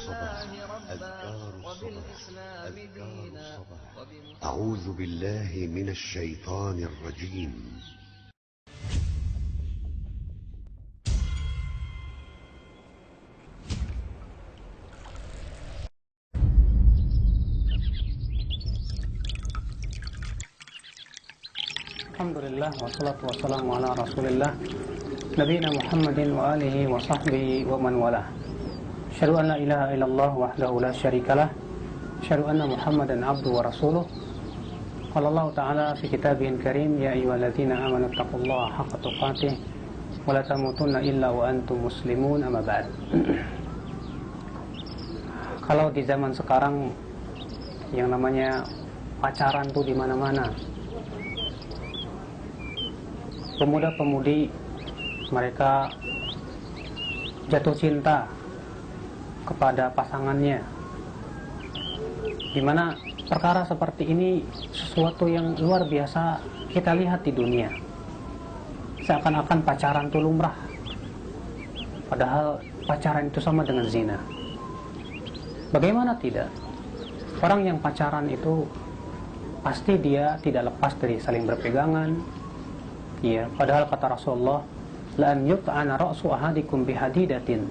الصباح أذكار الصباح أذكار الصباح أعوذ بالله من الشيطان الرجيم. Alhamdulillah wassalatu wassalamu ala rasulillah nabiyina Muhammadin wa alihi wa sahbihi wa man walah. Asyhadu an la ilaha illallah wahdahu la syarikalah, asyhadu anna Muhammadan abduhu wa rasuluh. Qala Allah ta'ala fi kitabihil karim, ya ayyuhalladzina amanu taqullaha haqqa tuqatih wa la tamutunna illa wa antum muslimun, amma ba'd. Kalau di zaman sekarang yang namanya pacaran tuh di mana-mana, pemuda-pemudi mereka jatuh cinta kepada pasangannya, dimana perkara seperti ini sesuatu yang luar biasa kita lihat di dunia. Seakan-akan pacaran itu lumrah, padahal pacaran itu sama dengan zina. Bagaimana tidak? Orang yang pacaran itu pasti dia tidak lepas dari saling berpegangan. Ya, padahal kata Rasulullah, la an yut'ana ra'su ahadikum bihadidatin.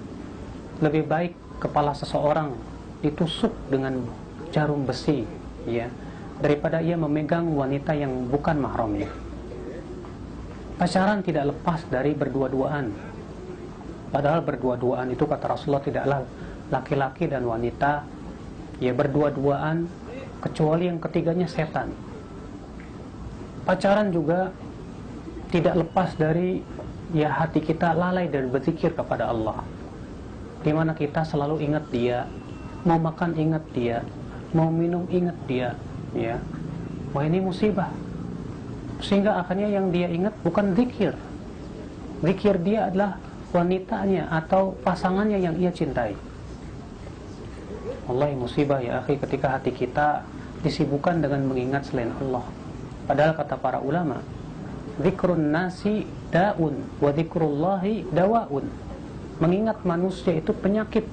Lebih baik kepala seseorang ditusuk dengan jarum besi, ya, daripada ia memegang wanita yang bukan mahramnya. Pacaran tidak lepas dari berdua-duaan. Padahal berdua-duaan itu kata Rasulullah tidaklah laki-laki dan wanita ya berdua-duaan kecuali yang ketiganya setan. Pacaran juga tidak lepas dari ya hati kita lalai dan berzikir kepada Allah, di mana kita selalu ingat Dia, mau makan ingat Dia, mau minum ingat Dia, ya. Wah, ini musibah. Sehingga akhirnya yang dia ingat bukan zikir. Zikir dia adalah wanitanya atau pasangannya yang ia cintai. Wallahi musibah ya akhi ketika hati kita disibukkan dengan mengingat selain Allah. Padahal kata para ulama, zikrun nasi da'un wa zikrullahi dawa'un. Mengingat manusia itu penyakit,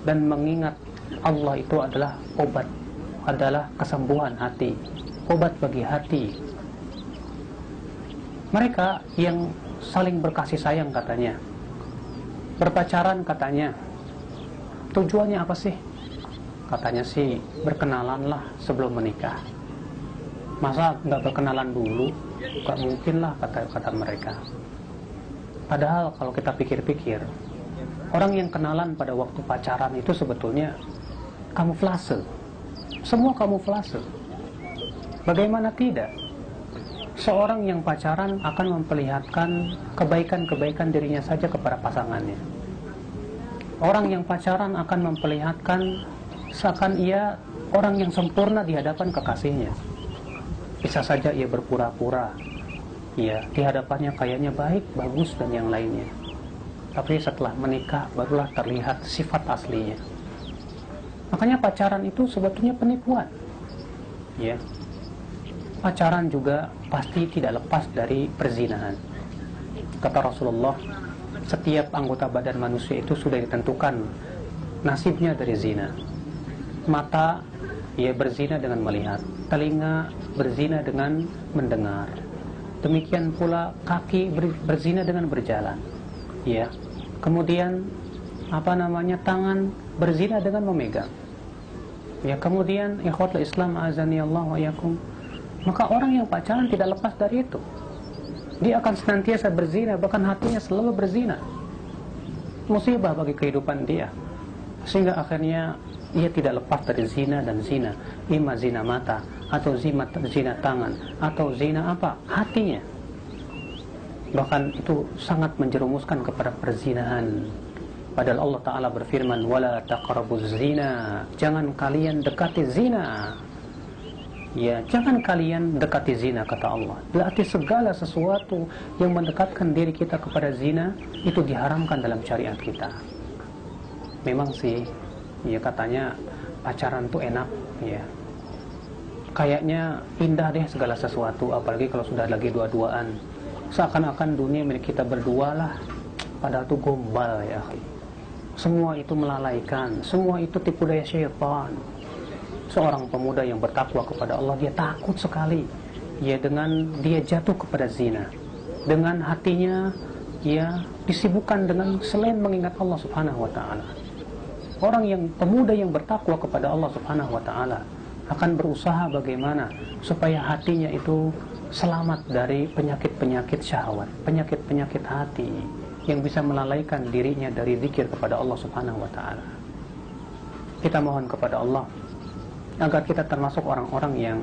dan mengingat Allah itu adalah obat, adalah kesembuhan hati, obat bagi hati. Mereka yang saling berkasih sayang katanya, berpacaran katanya, tujuannya apa sih? Katanya sih berkenalanlah sebelum menikah. Masa nggak berkenalan dulu? Gak mungkin lah kata mereka. Padahal kalau kita pikir-pikir, orang yang kenalan pada waktu pacaran itu sebetulnya kamuflase. Semua kamuflase. Bagaimana tidak? Seorang yang pacaran akan memperlihatkan kebaikan-kebaikan dirinya saja kepada pasangannya. Orang yang pacaran akan memperlihatkan seakan ia orang yang sempurna di hadapan kekasihnya. Bisa saja ia berpura-pura, ya, di hadapannya kayaknya baik, bagus, dan yang lainnya. Tapi setelah menikah, barulah terlihat sifat aslinya. Makanya pacaran itu sebetulnya penipuan. Ya. Pacaran juga pasti tidak lepas dari perzinahan. Kata Rasulullah, setiap anggota badan manusia itu sudah ditentukan nasibnya dari zina. Mata, ia berzina dengan melihat, telinga berzina dengan mendengar, demikian pula kaki berzina dengan berjalan, ya. Kemudian tangan berzina dengan memegang, ya. Kemudian ikhwatul Islam azani Allah wa yakum, maka orang yang pacaran tidak lepas dari itu. Dia akan senantiasa berzina, bahkan hatinya selalu berzina. Musibah bagi kehidupan dia, sehingga akhirnya ia tidak lepas dari zina dan zina, ima zina mata, atau zina tangan, atau zina apa? Hatinya. Bahkan itu sangat menjerumuskan kepada perzinahan. Padahal Allah Ta'ala berfirman, wala taqrabuz zina, jangan kalian dekati zina. Ya, jangan kalian dekati zina, kata Allah. Berarti segala sesuatu yang mendekatkan diri kita kepada zina itu diharamkan dalam syariat kita. Memang sih, ya katanya pacaran tuh enak, ya. Kayaknya indah deh segala sesuatu, apalagi kalau sudah lagi dua-duaan. Seakan-akan dunia milik kita berdua lah, padahal tuh gombal ya. semua itu melalaikan, semua itu tipu daya syaitan. Seorang pemuda yang bertakwa kepada Allah, dia takut sekali ya dengan dia jatuh kepada zina, dengan hatinya ya disibukkan dengan selain mengingat Allah Subhanahu wa taala. Orang yang pemuda yang bertakwa kepada Allah Subhanahu wa taala akan berusaha bagaimana supaya hatinya itu selamat dari penyakit-penyakit syahwat, penyakit-penyakit hati yang bisa melalaikan dirinya dari zikir kepada Allah Subhanahu wa taala. Kita mohon kepada Allah agar kita termasuk orang-orang yang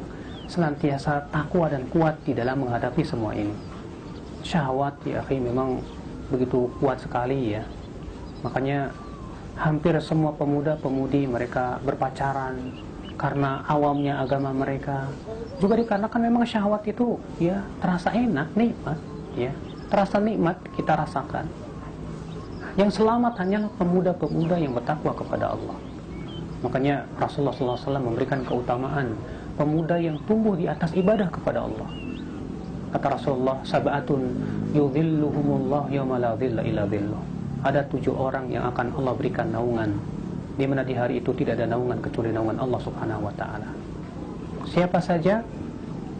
senantiasa takwa dan kuat di dalam menghadapi semua ini. Syahwat ya akhi memang begitu kuat sekali ya. Makanya hampir semua pemuda-pemudi mereka berpacaran karena awamnya agama mereka. Juga dikarenakan memang syahwat itu ya terasa enak, nikmat ya. Terasa nikmat kita rasakan. Yang selamat hanyalah pemuda-pemuda yang bertakwa kepada Allah. Makanya Rasulullah SAW memberikan keutamaan pemuda yang tumbuh di atas ibadah kepada Allah. Kata Rasulullah, sab'atun yudhilluhumullah yawma la dhilla illa dhilluh. Ada 7 orang yang akan Allah berikan naungan, di mana di hari itu tidak ada naungan kecuali naungan Allah Subhanahu wa taala. Siapa saja?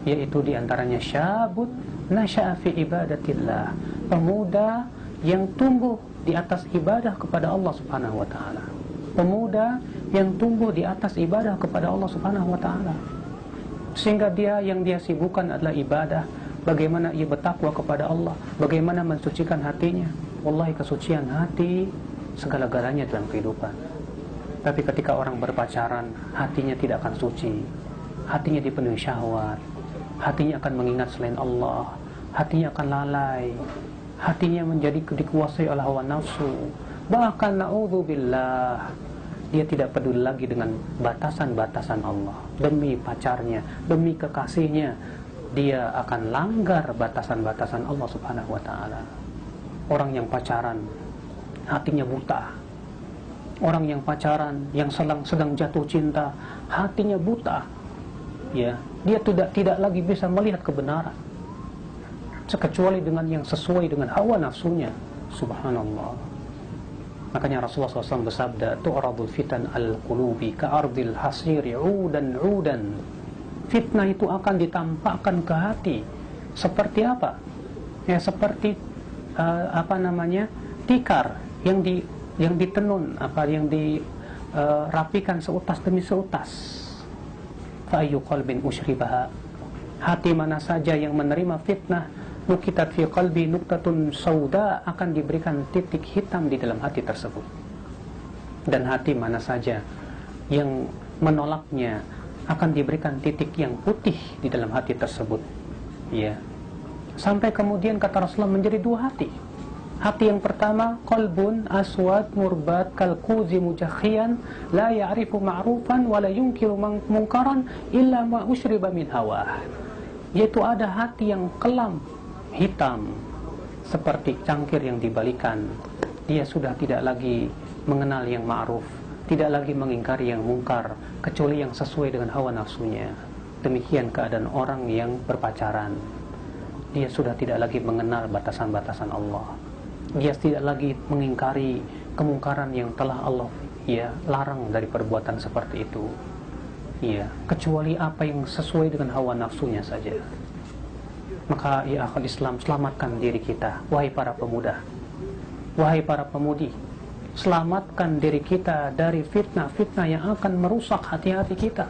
Yaitu di antaranya syabut nasya'a fi ibadatillah, pemuda yang tumbuh di atas ibadah kepada Allah Subhanahu wa taala. Pemuda yang tumbuh di atas ibadah kepada Allah Subhanahu wa taala. Sehingga yang dia sibukkan adalah ibadah, bagaimana ia bertakwa kepada Allah, bagaimana mensucikan hatinya. Wallahi kesucian hati segala-galanya dalam kehidupan. Tapi ketika orang berpacaran, hatinya tidak akan suci. Hatinya dipenuhi syahwat. Hatinya akan mengingat selain Allah. Hatinya akan lalai. Hatinya menjadi dikuasai oleh hawa nafsu. Bahkan na'udzubillah, dia tidak peduli lagi dengan batasan-batasan Allah. Demi pacarnya, demi kekasihnya, dia akan langgar batasan-batasan Allah Subhanahu wa taala. Orang yang pacaran hatinya buta. Orang yang pacaran, yang sedang jatuh cinta, hatinya buta. Ya, dia tidak lagi bisa melihat kebenaran kecuali dengan yang sesuai dengan hawa nafsunya. Subhanallah. Makanya Rasulullah SAW bersabda, tu'radul fitan al-qulubi ka'ardil hasiri udan. Fitnah itu akan ditampakkan ke hati. Seperti apa? Ya seperti tikar yang ditenun, yang dirapikan seutas demi seutas. Fa ayyu qalbin ushribaha, hati mana saja yang menerima fitnah, nukitat fi qalbi nuktatun sauda, akan diberikan titik hitam di dalam hati tersebut. Dan hati mana saja yang menolaknya akan diberikan titik yang putih di dalam hati tersebut. Ya. Sampai kemudian kata Rasulullah menjadi 2 hati. Hati yang pertama, qalbun aswad murbat kalkuzi mujakhian la ya'rifu ma'rufan wa la yunkiru munkaran illa ma ushriba min hawa. Yaitu ada hati yang kelam, hitam, seperti cangkir yang dibalikan. Dia sudah tidak lagi mengenal yang ma'ruf, tidak lagi mengingkari yang mungkar, kecuali yang sesuai dengan hawa nafsunya. Demikian keadaan orang yang berpacaran. Dia sudah tidak lagi mengenal batasan-batasan Allah. Dia tidak lagi mengingkari kemungkaran yang telah Allah larang dari perbuatan seperti itu. Kecuali apa yang sesuai dengan hawa nafsunya saja. Maka ya akhul Islam, selamatkan diri kita, wahai para pemuda, wahai para pemudi. Selamatkan diri kita dari fitnah-fitnah yang akan merusak hati-hati kita.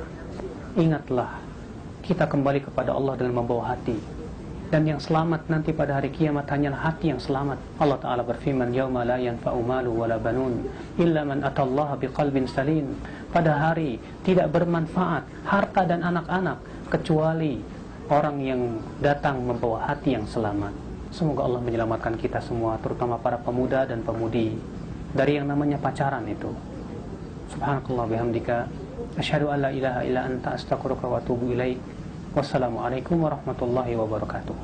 Ingatlah, kita kembali kepada Allah dengan membawa hati. Dan yang selamat nanti pada hari kiamat hanyalah hati yang selamat. Allah Ta'ala berfirman, yauma la yanfa'u malu wala banun illa man atallaha biqalbin salim. Pada hari tidak bermanfaat harta dan anak-anak kecuali orang yang datang membawa hati yang selamat. Semoga Allah menyelamatkan kita semua, terutama para pemuda dan pemudi, dari yang namanya pacaran itu. Subhanakallah bihamdika, asyhadu an la ilaha illa anta, astaghfiruka wa atubu ilaik. Wassalamualaikum warahmatullahi wabarakatuh.